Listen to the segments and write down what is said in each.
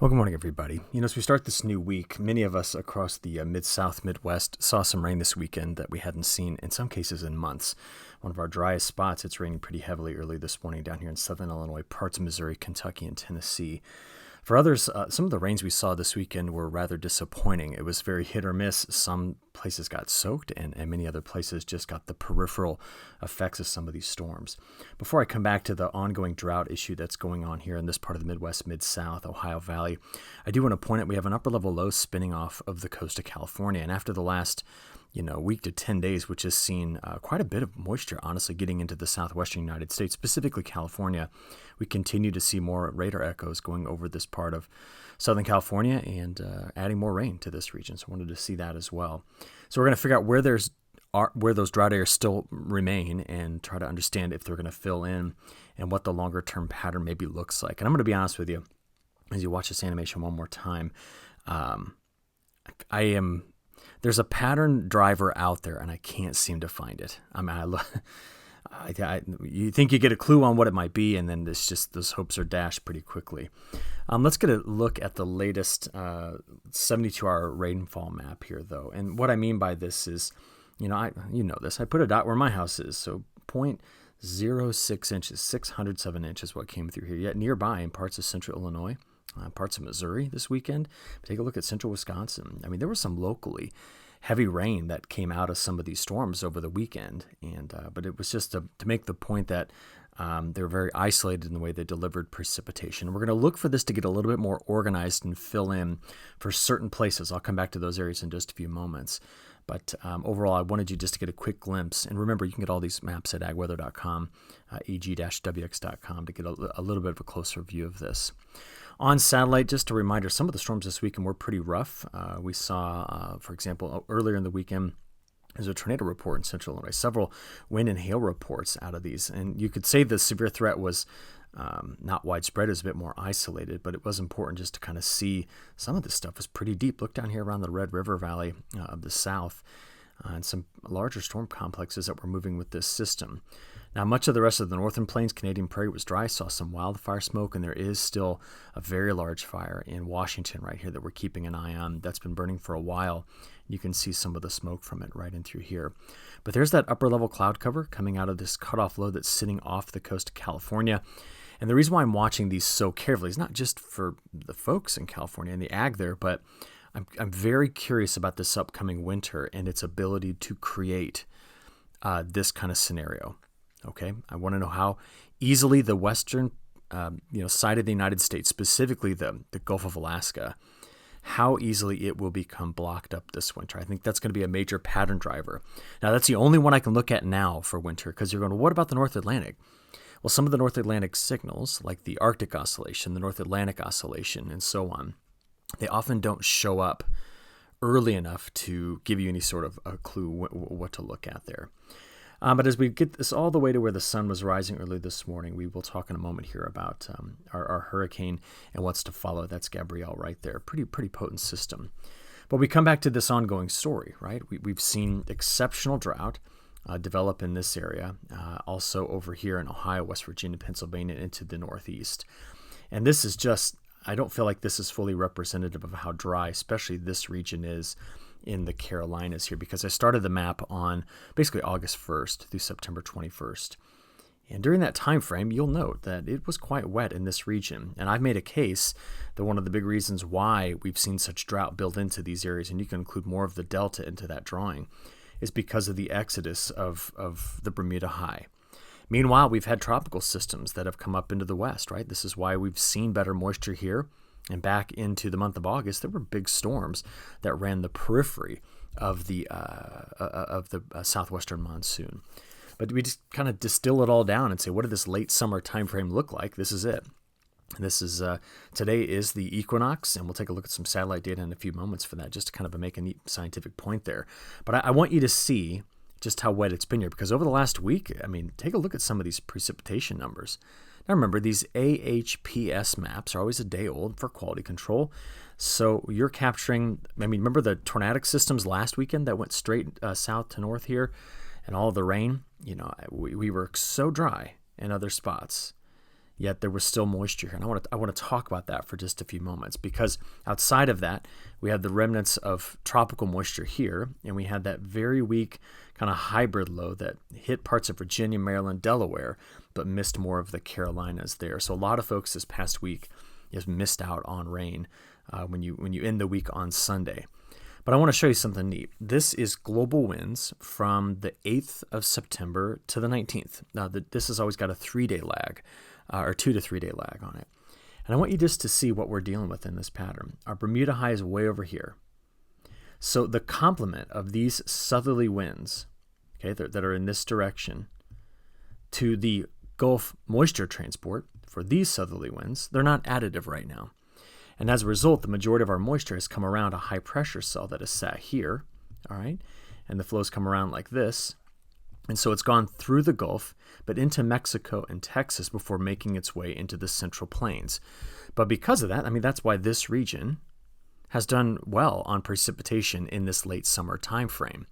Well, good morning, everybody. As we start this new week, many of us across the Mid-South, Midwest saw some rain this weekend that we hadn't seen, in some cases, in months. One of our driest spots, it's raining pretty heavily early this morning down here in southern Illinois, parts of Missouri, Kentucky, and Tennessee. For others, some of the rains we saw this weekend were rather disappointing. It was very hit or miss. Some places got soaked, and many other places just got the peripheral effects of some of these storms. Before I come back to the ongoing drought issue that's going on here in this part of the Midwest, Mid-South, Ohio Valley, I do want to point out we have an upper-level low spinning off of the coast of California. And after the last week to 10 days, which has seen quite a bit of moisture, honestly, getting into the southwestern United States, specifically California, we continue to see more radar echoes going over this part of Southern California and adding more rain to this region. So I wanted to see that as well. So we're going to figure out where those drought areas still remain and try to understand if they're going to fill in and what the longer term pattern maybe looks like. And I'm going to be honest with you, as you watch this animation one more time, there's a pattern driver out there, and I can't seem to find it. You think you get a clue on what it might be, and then those hopes are dashed pretty quickly. Let's get a look at the latest 72-hour rainfall map here, though. And what I mean by this is, this. I put a dot where my house is, so 0.06 inches, 607 inches, what came through here. Yet nearby in parts of central Illinois, parts of Missouri this weekend. Take a look at central Wisconsin. I mean, there was some locally heavy rain that came out of some of these storms over the weekend, but it was just to make the point that they were very isolated in the way they delivered precipitation. We're going to look for this to get a little bit more organized and fill in for certain places. I'll come back to those areas in just a few moments. But overall, I wanted you just to get a quick glimpse. And remember, you can get all these maps at agweather.com, ag-wx.com, to get a little bit of a closer view of this. On satellite, just a reminder, some of the storms this weekend were pretty rough. We saw, for example, earlier in the weekend, there's a tornado report in central Illinois, several wind and hail reports out of these. And you could say the severe threat was not widespread, it was a bit more isolated, but it was important just to kind of see some of this stuff was pretty deep. Look down here around the Red River Valley of the south and some larger storm complexes that were moving with this system. Now, much of the rest of the northern plains, Canadian Prairie was dry, saw some wildfire smoke, and there is still a very large fire in Washington right here that we're keeping an eye on. That's been burning for a while. You can see some of the smoke from it right in through here. But there's that upper level cloud cover coming out of this cutoff low that's sitting off the coast of California. And the reason why I'm watching these so carefully is not just for the folks in California and the ag there, but I'm very curious about this upcoming winter and its ability to create this kind of scenario. Okay, I want to know how easily the western side of the United States, specifically the Gulf of Alaska, how easily it will become blocked up this winter. I think that's going to be a major pattern driver. Now, that's the only one I can look at now for winter, because you're going, what about the North Atlantic? Well, some of the North Atlantic signals, like the Arctic Oscillation, the North Atlantic Oscillation, and so on, they often don't show up early enough to give you any sort of a clue what to look at there. But as we get this all the way to where the sun was rising early this morning, we will talk in a moment here about our hurricane and what's to follow. That's Gabrielle right there. Pretty potent system. But we come back to this ongoing story, right? We've seen exceptional drought develop in this area, also over here in Ohio, West Virginia, Pennsylvania, into the Northeast. And this is just, I don't feel like this is fully representative of how dry, especially this region is in the Carolinas here, because I started the map on basically August 1st through September 21st. And during that time frame, you'll note that it was quite wet in this region. And I've made a case that one of the big reasons why we've seen such drought built into these areas, and you can include more of the delta into that drawing, is because of the exodus of the Bermuda High. Meanwhile, we've had tropical systems that have come up into the west, right? This is why we've seen better moisture here. And back into the month of August, there were big storms that ran the periphery of the southwestern monsoon. But we just kind of distill it all down and say, what did this late summer time frame look like? This is it. This is today is the equinox, and we'll take a look at some satellite data in a few moments for that, just to kind of make a neat scientific point there. But I want you to see just how wet it's been here, because over the last week, I mean, take a look at some of these precipitation numbers. Now remember, these AHPS maps are always a day old for quality control. So you're capturing, remember the tornadic systems last weekend that went straight south to north here and all the rain? We were so dry in other spots. yet there was still moisture here. And I want to talk about that for just a few moments, because outside of that, we have the remnants of tropical moisture here, and we had that very weak kind of hybrid low that hit parts of Virginia, Maryland, Delaware, but missed more of the Carolinas there. So a lot of folks this past week has missed out on rain when you end the week on Sunday. But I want to show you something neat. This is global winds from the 8th of September to the 19th. Now, this has always got a 3-day lag, or 2 to 3 day lag on it. And I want you just to see what we're dealing with in this pattern. Our Bermuda high is way over here. So the complement of these southerly winds, okay, that are in this direction, to the Gulf moisture transport for these southerly winds, they're not additive right now. And as a result, the majority of our moisture has come around a high pressure cell that is sat here, all right? And the flows come around like this. And so it's gone through the Gulf, but into Mexico and Texas before making its way into the Central Plains. But because of that, I mean, that's why this region has done well on precipitation in this late summer time frame.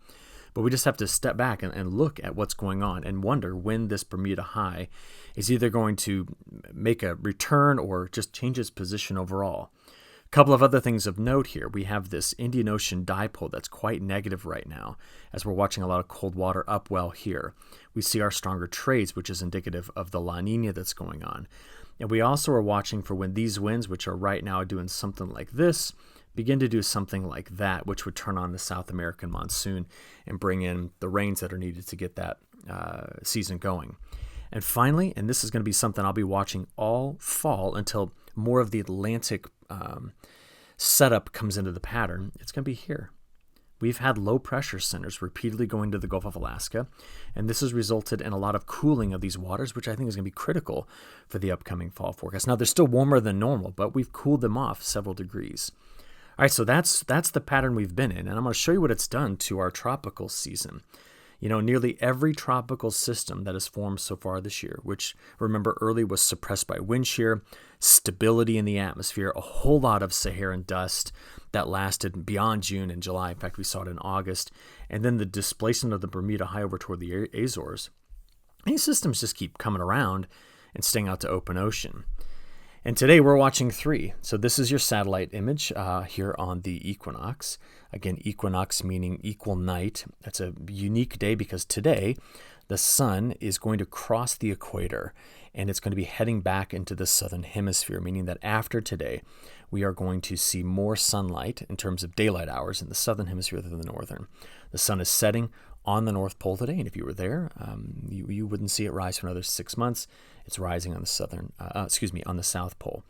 But we just have to step back and look at what's going on and wonder when this Bermuda high is either going to make a return or just change its position overall. A couple of other things of note here. We have this Indian Ocean dipole that's quite negative right now, as we're watching a lot of cold water upwell here. We see our stronger trades, which is indicative of the La Nina that's going on. And we also are watching for when these winds, which are right now doing something like this, begin to do something like that, which would turn on the South American monsoon and bring in the rains that are needed to get that season going. And finally, and this is going to be something I'll be watching all fall until more of the Atlantic setup comes into the pattern, it's going to be here. We've had low pressure centers repeatedly going to the Gulf of Alaska, and this has resulted in a lot of cooling of these waters, which I think is going to be critical for the upcoming fall forecast. Now, they're still warmer than normal, but we've cooled them off several degrees. All right, so that's the pattern we've been in, and I'm going to show you what it's done to our tropical season. You know, nearly every tropical system that has formed so far this year, which, remember, early was suppressed by wind shear, stability in the atmosphere, a whole lot of Saharan dust that lasted beyond June and July. In fact, we saw it in August. And then the displacement of the Bermuda high over toward the Azores. These systems just keep coming around and staying out to open ocean. And today we're watching 3. So this is your satellite image here on the Equinox. Again, Equinox meaning equal night. That's a unique day because today the sun is going to cross the equator and it's going to be heading back into the southern hemisphere, meaning that after today we are going to see more sunlight in terms of daylight hours in the southern hemisphere than the northern. The sun is setting on the North Pole today, and if you were there, you wouldn't see it rise for another 6 months. It's rising on the on the South Pole.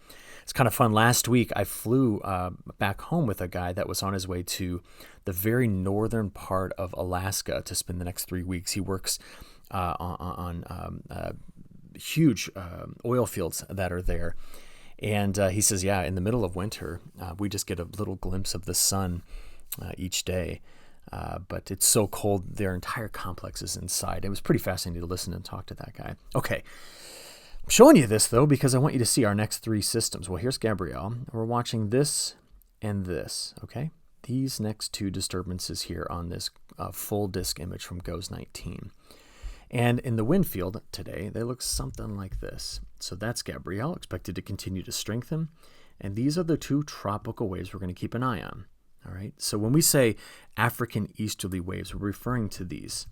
It's kind of fun. Last week, I flew back home with a guy that was on his way to the very northern part of Alaska to spend the next 3 weeks. He works on huge oil fields that are there. And he says, yeah, in the middle of winter, we just get a little glimpse of the sun each day. But it's so cold, their entire complex is inside. It was pretty fascinating to listen and talk to that guy. Okay, I'm showing you this, though, because I want you to see our next 3 systems. Well, here's Gabrielle. We're watching this and this, okay? These next 2 disturbances here on this full disk image from GOES 19. And in the wind field today, they look something like this. So that's Gabrielle, expected to continue to strengthen. And these are the 2 tropical waves we're going to keep an eye on. All right. So when we say African easterly waves, we're referring to these.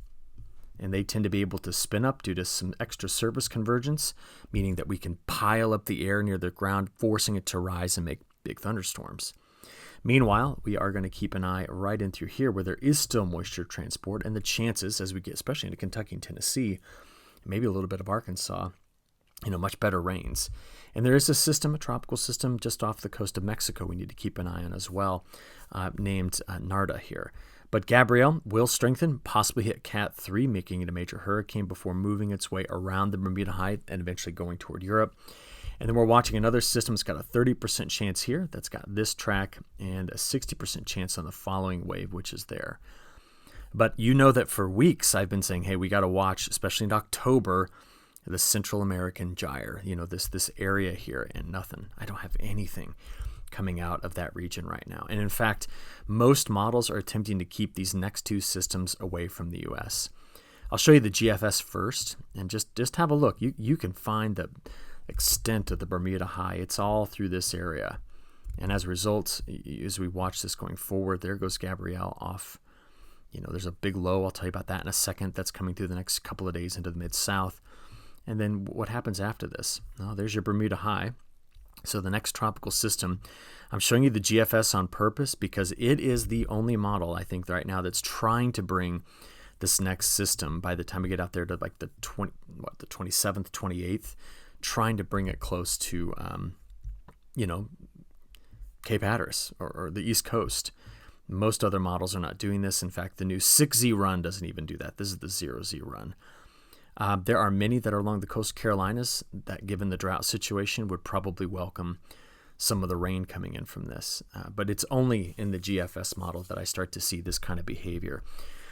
And they tend to be able to spin up due to some extra surface convergence, meaning that we can pile up the air near the ground, forcing it to rise and make big thunderstorms. Meanwhile, we are going to keep an eye right in through here where there is still moisture transport, and the chances as we get, especially into Kentucky and Tennessee, maybe a little bit of Arkansas, much better rains. And there is a system, a tropical system just off the coast of Mexico we need to keep an eye on as well, named Narda here. But Gabrielle will strengthen, possibly hit Cat 3, making it a major hurricane before moving its way around the Bermuda High and eventually going toward Europe. And then we're watching another system that's got a 30% chance here. That's got this track and a 60% chance on the following wave, which is there. But you know that for weeks I've been saying, hey, we got to watch, especially in October, the Central American gyre, this area here, and nothing. I don't have anything coming out of that region right now. And in fact, most models are attempting to keep these next 2 systems away from the U.S. I'll show you the GFS first, and just have a look. You can find extent of the Bermuda High. It's all through this area. And as a result, as we watch this going forward, there goes Gabrielle off. There's a big low. I'll tell you about that in a second. That's coming through the next couple of days into the Mid-South. And then what happens after this? Oh, there's your Bermuda High. So the next tropical system, I'm showing you the GFS on purpose because it is the only model, I think, right now that's trying to bring this next system by the time we get out there to like the 27th, 28th, trying to bring it close to, Cape Hatteras or the East Coast. Most other models are not doing this. In fact, the new 6Z run doesn't even do that. This is the 0Z run. There are many that are along the coast of Carolinas that, given the drought situation, would probably welcome some of the rain coming in from this. But it's only in the GFS model that I start to see this kind of behavior.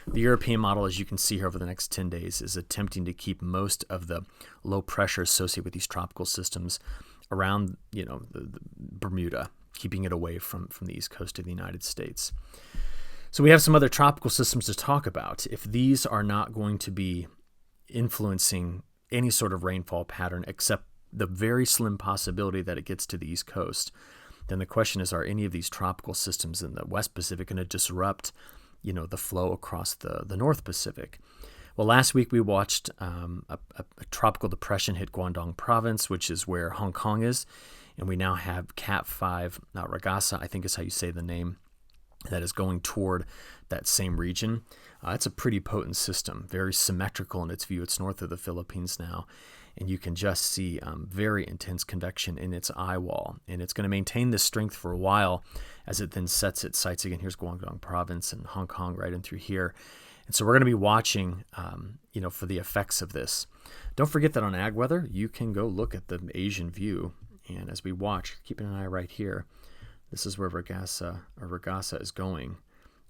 The European model, as you can see here over the next 10 days, is attempting to keep most of the low pressure associated with these tropical systems around, the Bermuda, keeping it away from the east coast of the United States. So we have some other tropical systems to talk about. If these are not going to be influencing any sort of rainfall pattern, except the very slim possibility that it gets to the East Coast, then the question is, are any of these tropical systems in the West Pacific going to disrupt, the flow across the North Pacific? Well, last week we watched a tropical depression hit Guangdong province, which is where Hong Kong is, and we now have Cat 5, Ragasa, I think is how you say the name, that is going toward that same region. It's a pretty potent system, very symmetrical in its view. It's north of the Philippines now, and you can just see very intense convection in its eye wall. And it's going to maintain this strength for a while as it then sets its sights again. Here's Guangdong province and Hong Kong right in through here. And so we're going to be watching, for the effects of this. Don't forget that on ag weather, you can go look at the Asian view. And as we watch, keeping an eye right here, this is where Ragasa is going.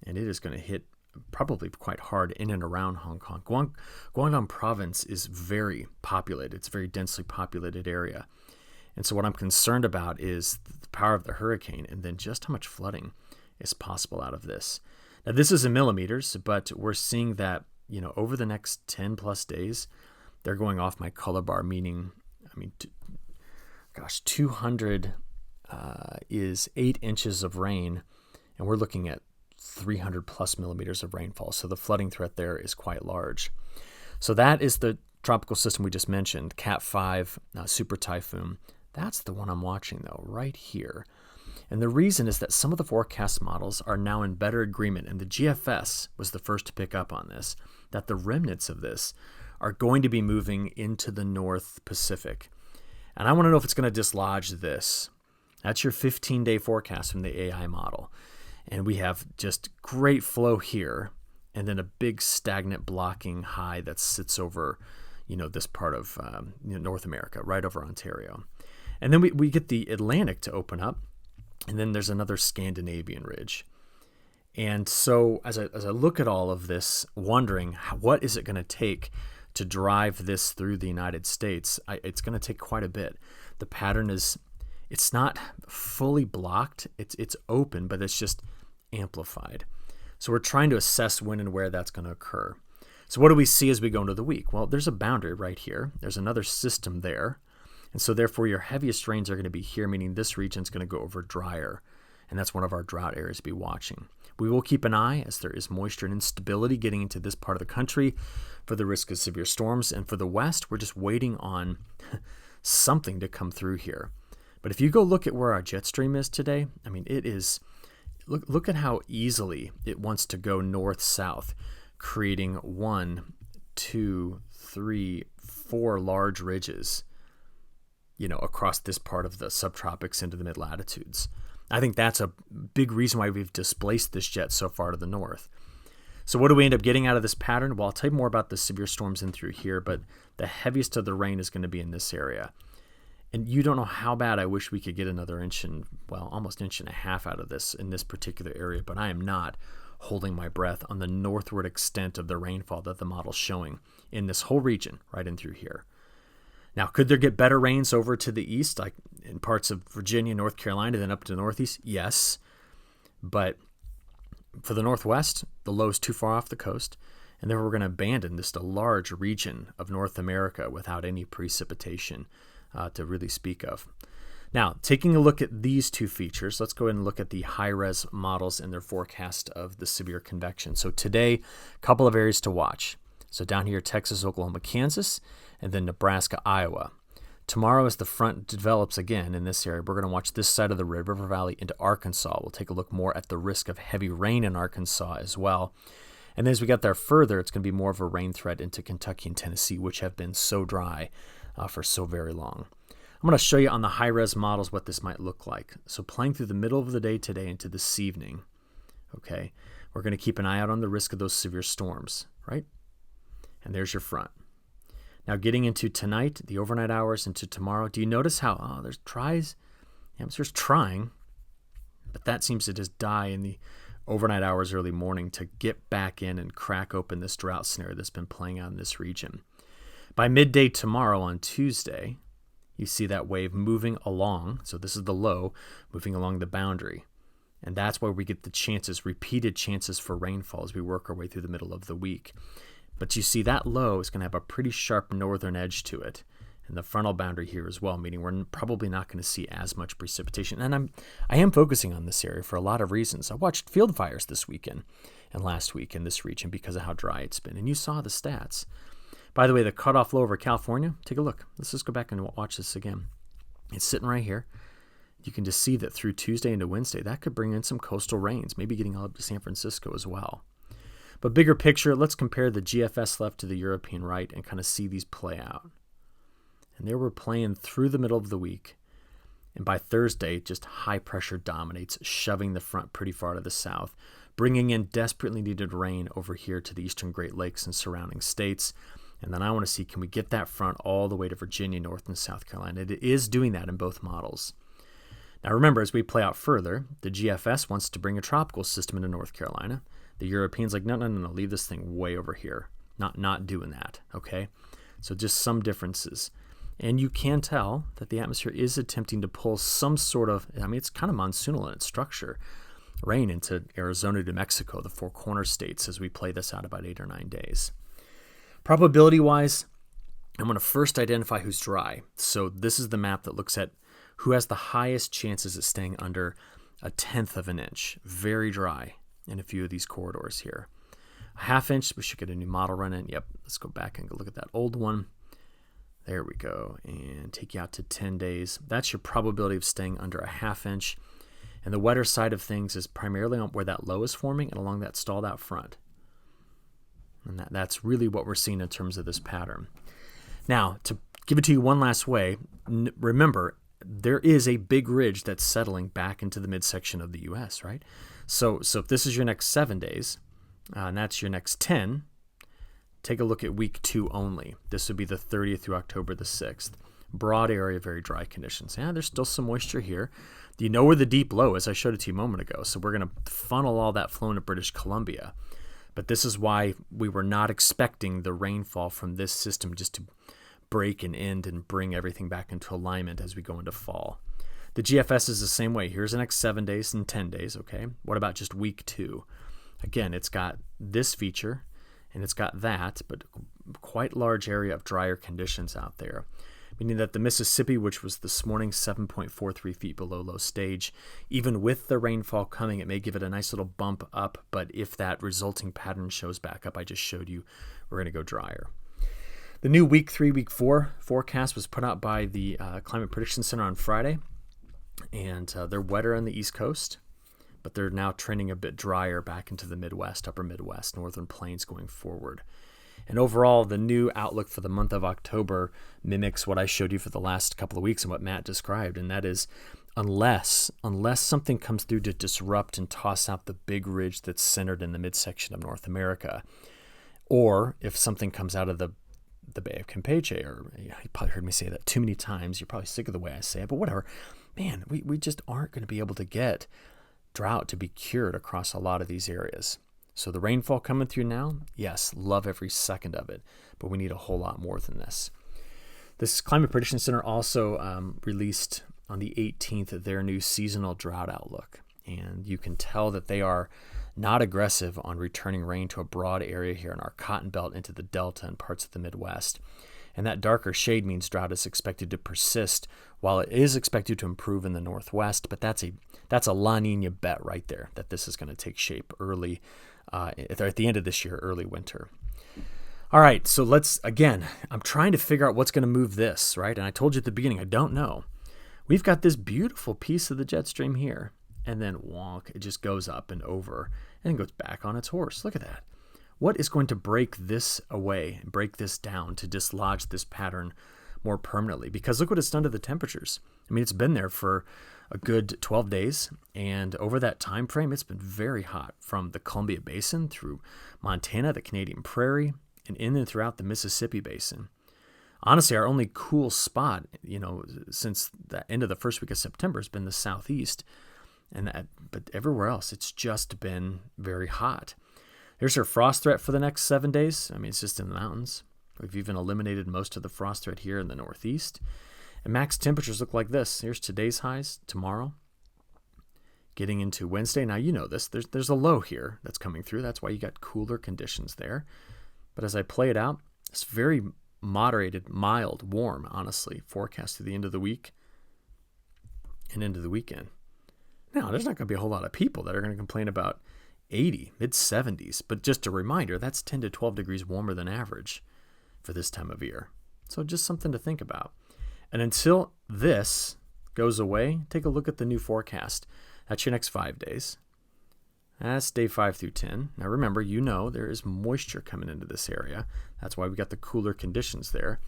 And it is going to hit probably quite hard in and around Hong Kong. Guangdong province is very populated. It's a very densely populated area. And so what I'm concerned about is the power of the hurricane and then just how much flooding is possible out of this. Now, this is in millimeters, but we're seeing that, over the next 10 plus days, they're going off my color bar, meaning, 200 is 8 inches of rain, and we're looking at 300 plus millimeters of rainfall. So the flooding threat there is quite large. So that is the tropical system we just mentioned, Cat 5 super typhoon. That's the one I'm watching, though, right here. And the reason is that some of the forecast models are now in better agreement, and the GFS was the first to pick up on this, that the remnants of this are going to be moving into the North Pacific. And I want to know if it's going to dislodge this. That's your 15-day forecast from the AI model. And we have just great flow here, and then a big stagnant blocking high that sits over, this part of North America, right over Ontario. And then we get the Atlantic to open up, and then there's another Scandinavian ridge. And so as I look at all of this, wondering what is it going to take to drive this through the United States, it's going to take quite a bit. The pattern it's not fully blocked. It's open, but it's just amplified. So we're trying to assess when and where that's going to occur. So what do we see as we go into the week? Well, there's a boundary right here. There's another system there. And so therefore your heaviest rains are going to be here, meaning this region is going to go over Drier. And that's one of our drought areas to be watching. We will keep an eye as there is moisture and instability getting into this part of the country for the risk of severe storms. And for the West, we're just waiting on something to come through here. But if you go look at where our jet stream is today, it is, look at how easily it wants to go north-south, creating 1, 2, 3, 4 large ridges, across this part of the subtropics into the mid-latitudes. I think that's a big reason why we've displaced this jet so far to the north. So what do we end up getting out of this pattern? Well, I'll tell you more about the severe storms in through here, but the heaviest of the rain is going to be in this area. And you don't know how bad I wish we could get another almost inch and a half out of this in this particular area, but I am not holding my breath on the northward extent of the rainfall that the model's showing in this whole region right in through here. Now, could there get better rains over to the east, like in parts of Virginia, North Carolina, then up to the northeast? Yes. But for the northwest, the low is too far off the coast, and therefore we're going to abandon a large region of North America without any precipitation to really speak of. Now, taking a look at these two features, let's go ahead and look at the high-res models and their forecast of the severe convection. So today, a couple of areas to watch. So down here, Texas, Oklahoma, Kansas, and then Nebraska, Iowa. Tomorrow, as the front develops again in this area, we're going to watch this side of the Red River Valley into Arkansas. We'll take a look more at the risk of heavy rain in Arkansas as well. And then as we get there further, it's going to be more of a rain threat into Kentucky and Tennessee, which have been so dry for so very long. I'm going to show you on the high-res models what this might look like. So playing through the middle of the day today into this evening, okay, we're going to keep an eye out on the risk of those severe storms, right? And there's your front. Now getting into tonight, the overnight hours, into tomorrow, do you notice how there's tries? The atmosphere's trying, but that seems to just die in the overnight hours, early morning to get back in and crack open this drought scenario that's been playing out in this region. By midday tomorrow on Tuesday, you see that wave moving along. So this is the low moving along the boundary. And that's where we get the chances, repeated chances for rainfall as we work our way through the middle of the week. But you see that low is going to have a pretty sharp northern edge to it. And the frontal boundary here as well, meaning we're probably not going to see as much precipitation. And I am focusing on this area for a lot of reasons. I watched field fires this weekend and last week in this region because of how dry it's been. And you saw the stats. By the way, the cutoff low over California, take a look. Let's just go back and watch this again. It's sitting right here. You can just see that through Tuesday into Wednesday, that could bring in some coastal rains, maybe getting all up to San Francisco as well. But bigger picture, let's compare the GFS left to the European right and kind of see these play out. And they were playing through the middle of the week. And by Thursday, just high pressure dominates, shoving the front pretty far to the south, bringing in desperately needed rain over here to the eastern Great Lakes and surrounding states. And then I want to see, can we get that front all the way to Virginia, North and South Carolina? It is doing that in both models. Now remember, as we play out further, the GFS wants to bring a tropical system into North Carolina. The Europeans like, no, leave this thing way over here. Not doing that, okay? So just some differences. And you can tell that the atmosphere is attempting to pull some sort of, it's kind of monsoonal in its structure, rain into Arizona, New Mexico, the Four Corners states, as we play this out about 8 or 9 days. Probability-wise, I'm going to first identify who's dry. So this is the map that looks at who has the highest chances at staying under 1/10 of an inch. Very dry in a few of these corridors here. A 1/2 inch, we should get a new model run in. Yep, let's go back and go look at that old one. There we go, and take you out to 10 days. That's your probability of staying under a 1/2 inch. And the wetter side of things is primarily on where that low is forming and along that stalled out front. And that's really what we're seeing in terms of this pattern. Now, to give it to you one last way, remember, there is a big ridge that's settling back into the midsection of the U.S., right? So if this is your next 7 days, and that's your next 10, take a look at week 2 only. This would be the 30th through October the 6th. Broad area, very dry conditions. Yeah, there's still some moisture here. Do you know where the deep low is? I showed it to you a moment ago. So we're going to funnel all that flow into British Columbia. But this is why we were not expecting the rainfall from this system just to break and end and bring everything back into alignment as we go into fall. The GFS is the same way. Here's the next 7 days and 10 days, okay? What about just week 2? Again, it's got this feature and it's got that, but quite large area of drier conditions out there. Meaning that the Mississippi, which was this morning 7.43 feet below low stage, even with the rainfall coming, it may give it a nice little bump up, but if that resulting pattern shows back up I just showed you, we're going to go drier. The new week 3, week 4 forecast was put out by the Climate Prediction Center on Friday, and they're wetter on the East Coast, but they're now trending a bit drier back into the Midwest, upper Midwest, northern plains going forward. And overall, the new outlook for the month of October mimics what I showed you for the last couple of weeks and what Matt described, and that is unless something comes through to disrupt and toss out the big ridge that's centered in the midsection of North America, or if something comes out of the Bay of Campeche, or you probably heard me say that too many times, you're probably sick of the way I say it, but whatever, man, we just aren't going to be able to get drought to be cured across a lot of these areas. So the rainfall coming through now, yes, love every second of it, but we need a whole lot more than this. This Climate Prediction Center also released on the 18th their new seasonal drought outlook, and you can tell that they are not aggressive on returning rain to a broad area here in our cotton belt into the Delta and parts of the Midwest. And that darker shade means drought is expected to persist, while it is expected to improve in the northwest. But that's a La Nina bet right there, that this is going to take shape early, at the end of this year, early winter. All right, so I'm trying to figure out what's going to move this, right? And I told you at the beginning, I don't know. We've got this beautiful piece of the jet stream here, and then wonk, it just goes up and over and goes back on its horse. Look at that. What is going to break this away, break this down to dislodge this pattern more permanently? Because look what it's done to the temperatures. I mean, it's been there for a good 12 days, and over that time frame, it's been very hot from the Columbia Basin through Montana, the Canadian Prairie, and in and throughout the Mississippi Basin. Honestly, our only cool spot, since the end of the first week of September has been the southeast, but everywhere else, it's just been very hot. Here's our frost threat for the next 7 days. I mean, it's just in the mountains. We've even eliminated most of the frost threat here in the northeast. And max temperatures look like this. Here's today's highs, tomorrow. Getting into Wednesday. Now, you know this. There's a low here that's coming through. That's why you got cooler conditions there. But as I play it out, it's very moderated, mild, warm, honestly, forecast through the end of the week and into the weekend. Now, there's not going to be a whole lot of people that are going to complain about 80, mid-70s. But just a reminder, that's 10 to 12 degrees warmer than average for this time of year. So just something to think about. And until this goes away, take a look at the new forecast. That's your next 5 days. That's day 5 through 10. Now remember, there is moisture coming into this area. That's why we got the cooler conditions there.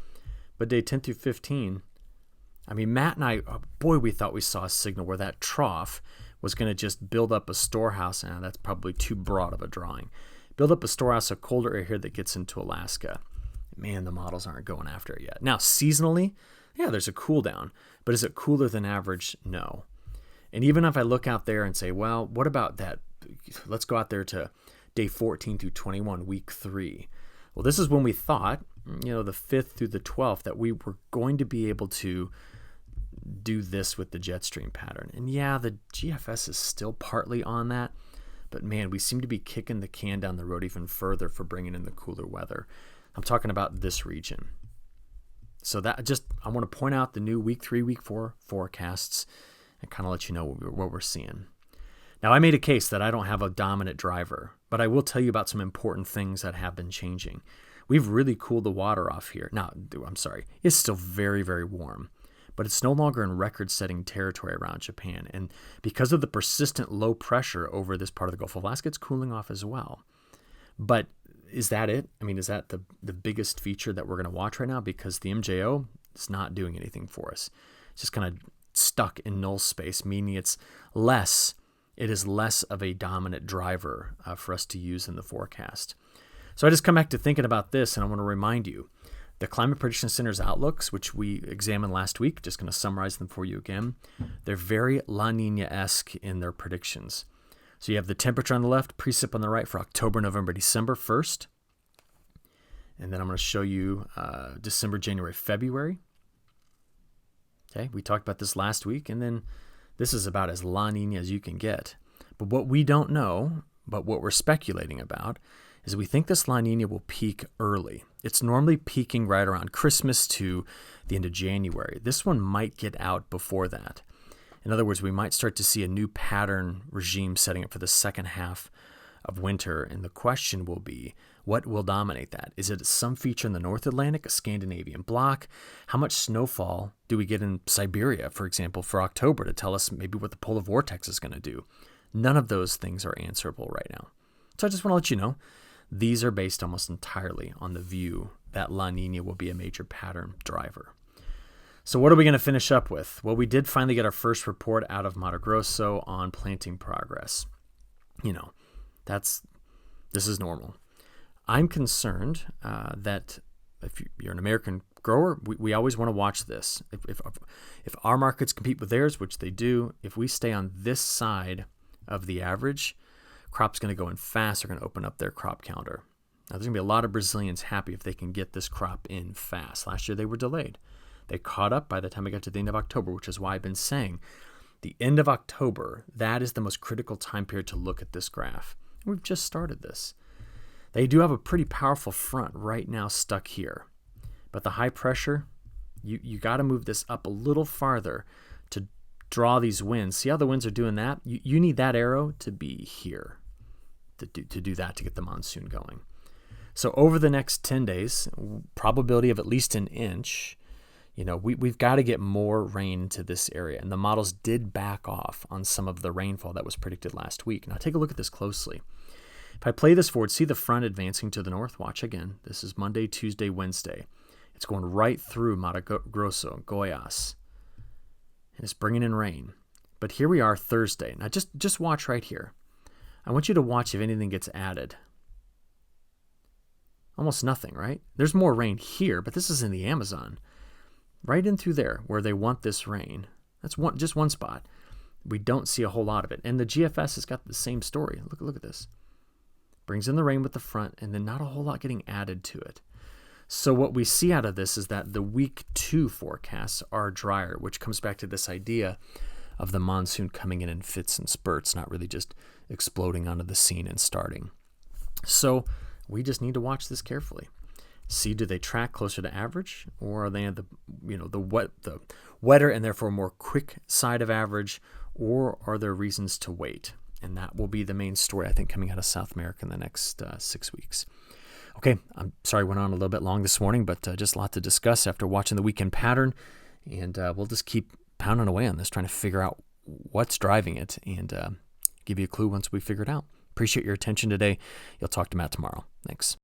But day 10 through 15, I mean, Matt and I, we thought we saw a signal where that trough was going to just build up a storehouse. Now, that's probably too broad of a drawing. Build up a storehouse of colder air here that gets into Alaska. Man, the models aren't going after it yet. Now, seasonally, yeah, there's a cool down. But is it cooler than average? No. And even if I look out there and say, well, what about that? Let's go out there to day 14 through 21, week 3. Well, this is when we thought, the 5th through the 12th, that we were going to be able to do this with the jet stream pattern. And yeah, the GFS is still partly on that, but man, we seem to be kicking the can down the road even further for bringing in the cooler weather. I'm talking about this region. So I want to point out the new week 3, week 4 forecasts and kind of let you know what we're seeing. Now, I made a case that I don't have a dominant driver, but I will tell you about some important things that have been changing. We've really cooled the water off here. Now, I'm sorry, it's still very, very warm, but it's no longer in record-setting territory around Japan. And because of the persistent low pressure over this part of the Gulf of Alaska, it's cooling off as well. But is that it? I mean, is that the biggest feature that we're going to watch right now? Because the MJO is not doing anything for us. It's just kind of stuck in null space, meaning it is less of a dominant driver for us to use in the forecast. So I just come back to thinking about this, and I want to remind you, the Climate Prediction Center's outlooks, which we examined last week, just going to summarize them for you again, they're very La Nina-esque in their predictions. So you have the temperature on the left, precip on the right for October, November, December 1st. And then I'm going to show you December, January, February. Okay, we talked about this last week, and then this is about as La Nina as you can get. But what we don't know, but what we're speculating about, is we think this La Nina will peak early. It's normally peaking right around Christmas to the end of January. This one might get out before that. In other words, we might start to see a new pattern regime setting up for the second half of winter. And the question will be, what will dominate that? Is it some feature in the North Atlantic, a Scandinavian block? How much snowfall do we get in Siberia, for example, for October to tell us maybe what the polar vortex is going to do? None of those things are answerable right now. So I just want to let you know, these are based almost entirely on the view that La Nina will be a major pattern driver. So what are we going to finish up with? Well, we did finally get our first report out of Mato Grosso on planting progress. This is normal. I'm concerned that if you're an American grower, we always want to watch this. If our markets compete with theirs, which they do, if we stay on this side of the average, crop's going to go in fast. They're going to open up their crop counter. Now, there's going to be a lot of Brazilians happy if they can get this crop in fast. Last year, they were delayed. They caught up by the time we got to the end of October, which is why I've been saying the end of October, that is the most critical time period to look at this graph. We've just started this. They do have a pretty powerful front right now stuck here. But the high pressure, you got to move this up a little farther to draw these winds. See how the winds are doing that? You need that arrow to be here to do that, to get the monsoon going. So over the next 10 days, probability of at least an inch. We've got to get more rain to this area. And the models did back off on some of the rainfall that was predicted last week. Now take a look at this closely. If I play this forward, see the front advancing to the north. Watch again. This is Monday, Tuesday, Wednesday. It's going right through Mato Grosso, Goiás. And it's bringing in rain. But here we are Thursday. Now just watch right here. I want you to watch if anything gets added. Almost nothing, right? There's more rain here, but this is in the Amazon. Right in through there where they want this rain. That's just one spot. We don't see a whole lot of it. And the GFS has got the same story. Look at this. Brings in the rain with the front, and then not a whole lot getting added to it. So what we see out of this is that the week 2 forecasts are drier, which comes back to this idea of the monsoon coming in fits and spurts, not really just exploding onto the scene and starting. So we just need to watch this carefully. See, do they track closer to average, or are they at the wetter and therefore more quick side of average, or are there reasons to wait? And that will be the main story, I think, coming out of South America in the next 6 weeks. Okay, I'm sorry I went on a little bit long this morning, but just a lot to discuss after watching the weekend pattern, and we'll just keep pounding away on this, trying to figure out what's driving it, and give you a clue once we figure it out. Appreciate your attention today. You'll talk to Matt tomorrow. Thanks.